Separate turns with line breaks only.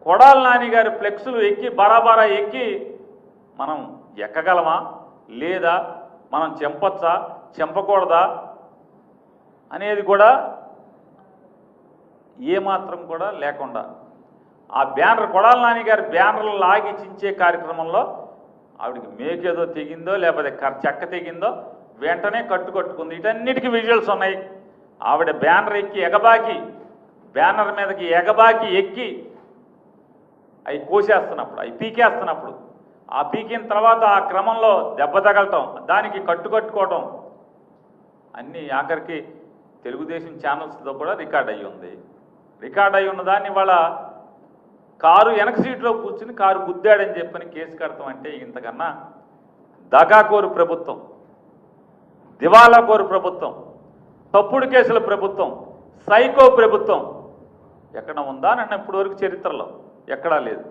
కొడాల నాని గారి ఫ్లెక్సులు ఎక్కి బరాబరా ఎక్కి మనం ఎక్కగలమా లేదా మనం చెంపొచ్చా చెంపకూడదా అనేది కూడా ఏమాత్రం కూడా లేకుండా ఆ బ్యానర్ కొడాల నాని గారి బ్యానర్లు లాగి చించే కార్యక్రమంలో ఆవిడికి మేకేదో తెగిందో లేకపోతే చెక్క తెగిందో వెంటనే కట్టుకుంది. వీటన్నిటికీ విజువల్స్ ఉన్నాయి. ఆవిడ బ్యానర్ ఎక్కి ఎగబాకి బ్యానర్ మీదకి ఎగబాకి ఎక్కి అవి కోసేస్తున్నప్పుడు అవి పీకేస్తున్నప్పుడు ఆ పీకిన తర్వాత ఆ క్రమంలో దెబ్బ తగలటం దానికి కట్టుకోవటం అన్నీ ఆఖరికి తెలుగుదేశం ఛానల్స్తో కూడా రికార్డ్ అయ్యి ఉంది. రికార్డ్ అయ్యి ఉన్న దాన్ని వాళ్ళ కారు వెనక సీట్లో కూర్చుని కారు గుద్దాడని చెప్పని కేసు కడతాం అంటే ఇంతకన్నా దగాకోరు ప్రభుత్వం, దివాలాకోరు ప్రభుత్వం, తప్పుడు కేసుల ప్రభుత్వం, సైకో ప్రభుత్వం ఎక్కడ ఉందా నన్ను ఇప్పటివరకు చరిత్రలో ఎక్కడా లేదు.